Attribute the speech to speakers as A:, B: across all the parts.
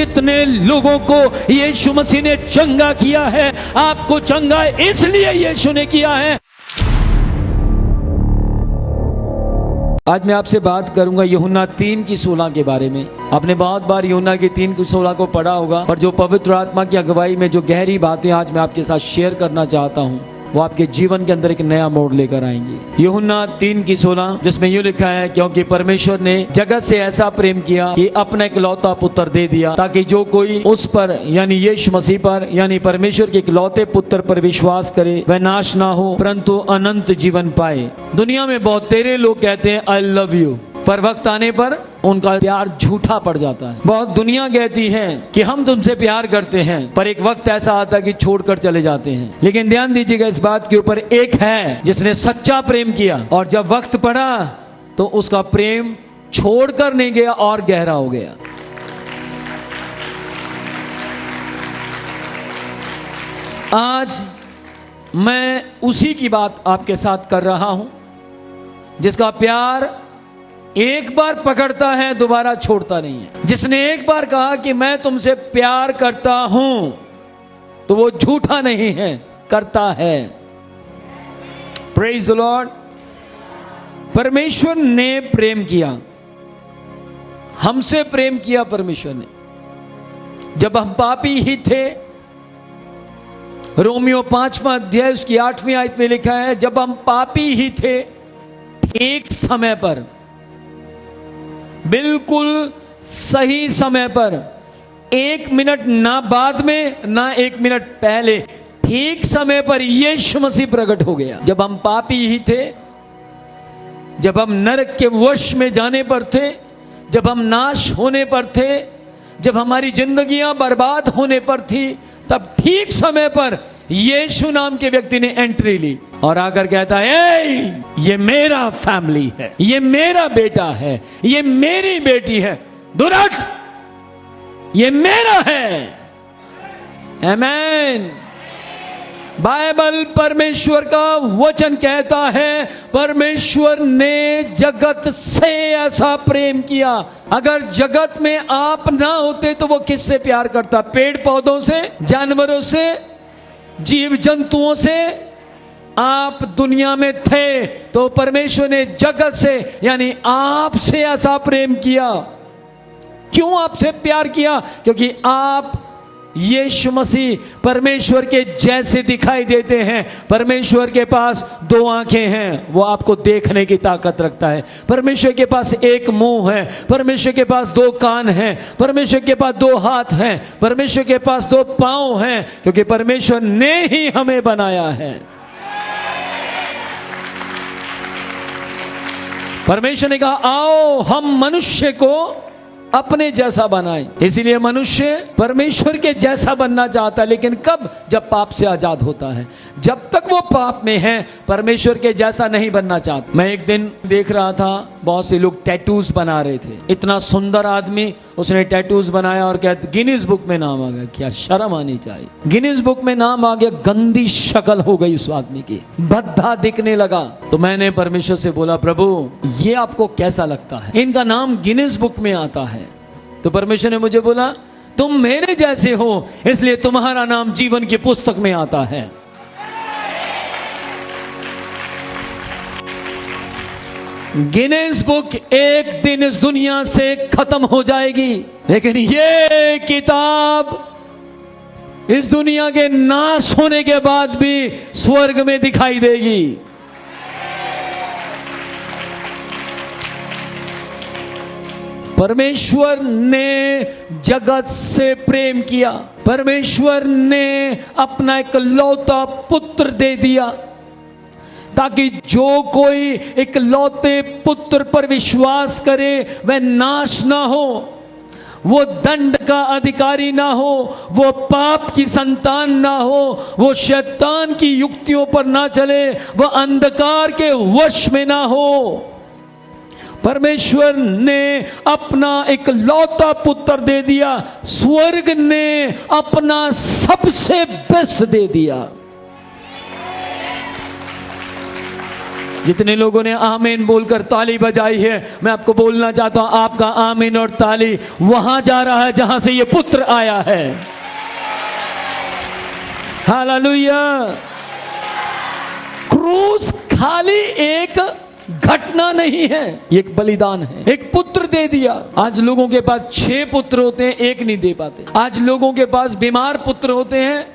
A: जितने लोगों को यीशु मसीह ने चंगा किया है, आपको चंगा इसलिए यीशु ने किया है। आज मैं आपसे बात करूंगा यूहन्ना 3:16 के बारे में। आपने बहुत बार यूहन्ना की 3:16 को पढ़ा होगा, पर जो पवित्र आत्मा की अगुवाई में जो गहरी बातें आज मैं आपके साथ शेयर करना चाहता हूं, वो आपके जीवन के अंदर एक नया मोड़ लेकर आएंगे। यूहन्ना 3:16 जिसमें यूं लिखा है, क्योंकि परमेश्वर ने जगत से ऐसा प्रेम किया कि अपना इकलौता पुत्र दे दिया, ताकि जो कोई उस पर यानी यीशु मसीह पर यानी परमेश्वर के इकलौते पुत्र पर विश्वास करे वह नाश ना हो परंतु अनंत जीवन पाए। दुनिया में बहुत तेरे लोग कहते हैं आई लव यू, पर वक्त आने पर उनका प्यार झूठा पड़ जाता है। बहुत दुनिया कहती है कि हम तुमसे प्यार करते हैं, पर एक वक्त ऐसा आता है कि छोड़कर चले जाते हैं। लेकिन ध्यान दीजिएगा इस बात के ऊपर, एक है जिसने सच्चा प्रेम किया और जब वक्त पड़ा तो उसका प्रेम छोड़कर नहीं गया और गहरा हो गया। आज मैं उसी की बात आपके साथ कर रहा हूं, जिसका प्यार एक बार पकड़ता है दोबारा छोड़ता नहीं है। जिसने एक बार कहा कि मैं तुमसे प्यार करता हूं, तो वो झूठा नहीं है, करता है। Praise the Lord. परमेश्वर ने प्रेम किया, हमसे प्रेम किया परमेश्वर ने। जब हम पापी ही थे, रोमियो 5वां अध्याय उसकी 8वीं आयत में लिखा है, जब हम पापी ही थे, एक समय पर, बिल्कुल सही समय पर, 1 मिनट ना बाद में ना 1 मिनट पहले, ठीक समय पर यीशु मसीह प्रकट हो गया। जब हम पापी ही थे, जब हम नरक के वश में जाने पर थे, जब हम नाश होने पर थे, जब हमारी जिंदगियां बर्बाद होने पर थी, तब ठीक समय पर यीशु नाम के व्यक्ति ने एंट्री ली और आकर कहता है, ये मेरा फैमिली है, ये मेरा बेटा है, ये मेरी बेटी है, दुरट, ये मेरा है। आमीन। बाइबल परमेश्वर का वचन कहता है, परमेश्वर ने जगत से ऐसा प्रेम किया। अगर जगत में आप ना होते तो वो किससे प्यार करता? पेड़ पौधों से, जानवरों से, जीव जंतुओं से। आप दुनिया में थे तो परमेश्वर ने जगत से यानी आपसे ऐसा प्रेम किया। क्यों आपसे प्यार किया? क्योंकि आप यीशु मसीह परमेश्वर के जैसे दिखाई देते हैं। परमेश्वर के पास 2 आंखें हैं, वो आपको देखने की ताकत रखता है। परमेश्वर के पास 1 मुंह है, परमेश्वर के पास 2 कान हैं, परमेश्वर के पास 2 हाथ हैं, परमेश्वर के पास 2 पांव हैं, क्योंकि परमेश्वर ने ही हमें बनाया है। परमेश्वर ने कहा, आओ हम मनुष्य को अपने जैसा बनाए। इसीलिए मनुष्य परमेश्वर के जैसा बनना चाहता है, लेकिन कब? जब पाप से आजाद होता है। जब तक वो पाप में है, परमेश्वर के जैसा नहीं बनना चाहता। मैं एक दिन देख रहा था, बहुत से लोग टैटूज बना रहे थे। इतना सुंदर आदमी, उसने टैटूज बनाया और कहते गिनीज बुक में नाम आ गया। क्या शर्म आनी चाहिए। गिनीज बुक में नाम आ गया, गंदी शक्ल हो गई उस आदमी की, भद्दा दिखने लगा। तो मैंने परमेश्वर से बोला, प्रभु ये आपको कैसा लगता है? इनका नाम गिनीज बुक में आता है। तो परमेश्वर ने मुझे बोला, तुम मेरे जैसे हो, इसलिए तुम्हारा नाम जीवन की पुस्तक में आता है। गिनीज बुक एक दिन इस दुनिया से खत्म हो जाएगी, लेकिन ये किताब इस दुनिया के नाश होने के बाद भी स्वर्ग में दिखाई देगी। परमेश्वर ने जगत से प्रेम किया। परमेश्वर ने अपना इकलौता पुत्र दे दिया, ताकि जो कोई इकलौते पुत्र पर विश्वास करे वह नाश ना हो, वो दंड का अधिकारी ना हो, वो पाप की संतान ना हो, वो शैतान की युक्तियों पर ना चले, वो अंधकार के वश में ना हो। परमेश्वर ने अपना इकलौता पुत्र दे दिया। स्वर्ग ने अपना सबसे बेस्ट दे दिया। जितने लोगों ने आमीन बोलकर ताली बजाई है, मैं आपको बोलना चाहता हूं, आपका आमीन और ताली वहां जा रहा है जहां से ये पुत्र आया है। हालेलुया। क्रूस खाली एक घटना नहीं है, एक बलिदान है। एक पुत्र दे दिया। आज लोगों के पास 6 पुत्र होते हैं, एक नहीं दे पाते। आज लोगों के पास बीमार पुत्र होते हैं,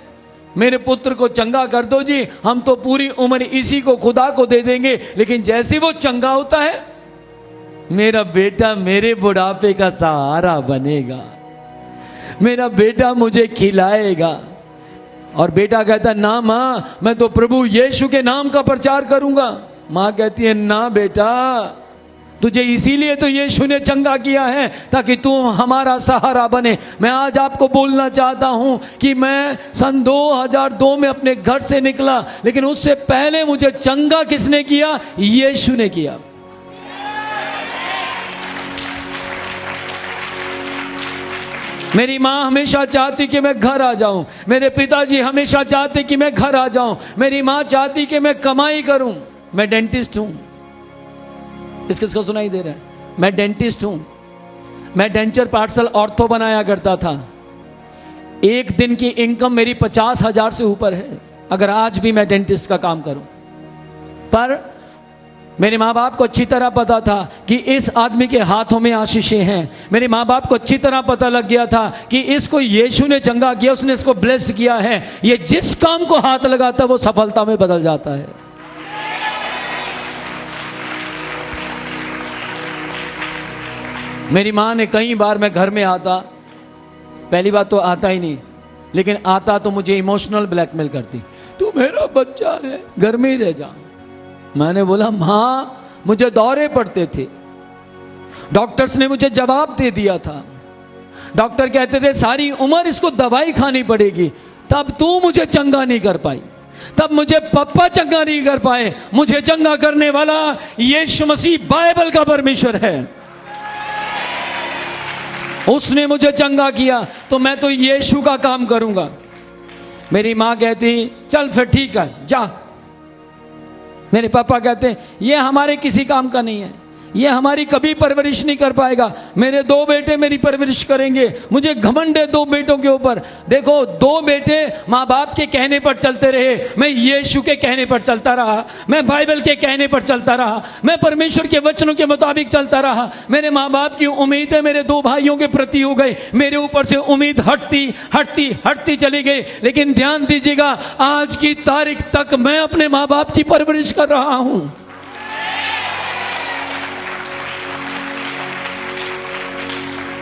A: मेरे पुत्र को चंगा कर दो जी, हम तो पूरी उम्र इसी को खुदा को दे देंगे। लेकिन जैसे वो चंगा होता है, मेरा बेटा मेरे बुढ़ापे का सहारा बनेगा, मेरा बेटा मुझे खिलाएगा। और बेटा कहता है ना माँ, मैं तो प्रभु यीशु के नाम का प्रचार करूंगा। माँ कहती है ना बेटा, तुझे इसीलिए तो यीशु ने चंगा किया है ताकि तू हमारा सहारा बने। मैं आज आपको बोलना चाहता हूं कि मैं सन 2002 में अपने घर से निकला, लेकिन उससे पहले मुझे चंगा किसने किया? यीशु ने किया। मेरी माँ हमेशा चाहती कि मैं घर आ जाऊं, मेरे पिताजी हमेशा चाहते कि मैं घर आ जाऊं, मेरी माँ चाहती कि मैं कमाई करूं। मैं डेंटिस्ट हूं, किसको सुनाई दे रहा है? मैं डेंटिस्ट हूं। मैं डेंचर पार्सल ऑर्थो बनाया करता था। एक दिन की इनकम मेरी 50,000 से ऊपर है, अगर आज भी मैं डेंटिस्ट का काम करूं। पर मेरे माँ बाप को अच्छी तरह पता था कि इस आदमी के हाथों में आशीषें हैं। मेरे माँ बाप को अच्छी तरह पता लग गया था कि इसको यीशु ने चंगा किया, उसने इसको ब्लेस्ड किया है। ये जिस काम को हाथ लगाता है वो सफलता में बदल जाता है। मेरी माँ ने कई बार, मैं घर में आता, पहली बात तो आता ही नहीं, लेकिन आता तो मुझे इमोशनल ब्लैकमेल करती, तू मेरा बच्चा है, घर में ही रह जा। मैंने बोला माँ, मुझे दौरे पड़ते थे, डॉक्टर्स ने मुझे जवाब दे दिया था। डॉक्टर कहते थे सारी उम्र इसको दवाई खानी पड़ेगी, तब तू मुझे चंगा नहीं कर पाई, तब मुझे पापा चंगा नहीं कर पाए। मुझे चंगा करने वाला यीशु मसीह बाइबल का परमेश्वर है, उसने मुझे चंगा किया, तो मैं तो यीशु का काम करूंगा। मेरी माँ कहती चल फिर ठीक है जा। मेरे पापा कहते ये हमारे किसी काम का नहीं है, ये हमारी कभी परवरिश नहीं कर पाएगा, मेरे 2 बेटे मेरी परवरिश करेंगे। मुझे घमंड है 2 बेटों के ऊपर। देखो 2 बेटे माँ बाप के कहने पर चलते रहे, मैं यीशु के कहने पर चलता रहा, मैं बाइबल के कहने पर चलता रहा, मैं परमेश्वर के वचनों के मुताबिक चलता रहा। मेरे माँ बाप की उम्मीदें मेरे 2 भाइयों के प्रति हो गई, मेरे ऊपर से उम्मीद हटती हटती हटती चली गई। लेकिन ध्यान दीजिएगा, आज की तारीख तक मैं अपने माँ बाप की परवरिश कर रहा हूं।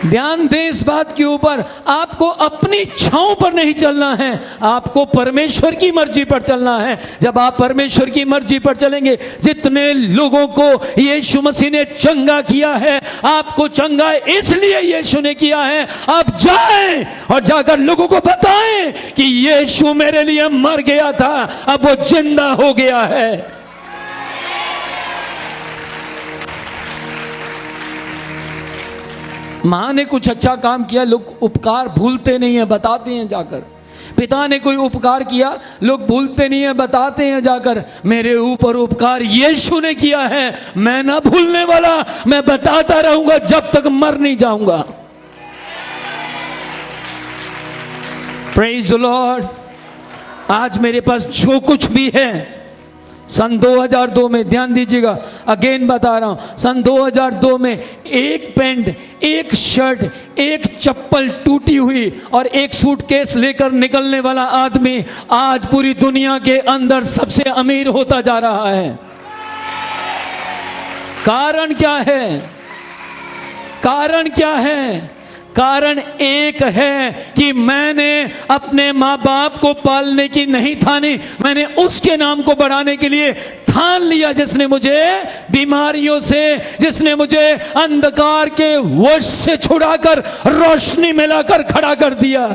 A: ध्यान दें इस बात के ऊपर, आपको अपनी इच्छाओं पर नहीं चलना है, आपको परमेश्वर की मर्जी पर चलना है। जब आप परमेश्वर की मर्जी पर चलेंगे, जितने लोगों को यीशु मसीह ने चंगा किया है, आपको चंगा इसलिए यीशु ने किया है। आप जाएं और जाकर लोगों को बताएं कि यीशु मेरे लिए मर गया था, अब वो जिंदा हो गया है। माँ ने कुछ अच्छा काम किया, लोग उपकार भूलते नहीं है, बताते हैं जाकर। पिता ने कोई उपकार किया, लोग भूलते नहीं है, बताते हैं जाकर। मेरे ऊपर उपकार यीशु ने किया है, मैं ना भूलने वाला, मैं बताता रहूंगा जब तक मर नहीं जाऊंगा। Praise the Lord. आज मेरे पास जो कुछ भी है, सन 2002 में, ध्यान दीजिएगा, अगेन बता रहा हूं, सन 2002 में एक पैंट, एक शर्ट, एक चप्पल टूटी हुई और एक सूटकेस लेकर निकलने वाला आदमी आज पूरी दुनिया के अंदर सबसे अमीर होता जा रहा है। कारण क्या है? कारण क्या है? कारण एक है कि मैंने अपने माँ बाप को पालने की नहीं ठानी, मैंने उसके नाम को बढ़ाने के लिए ठान लिया, जिसने मुझे बीमारियों से, जिसने मुझे अंधकार के वश से छुड़ाकर रोशनी में लाकर खड़ा कर दिया।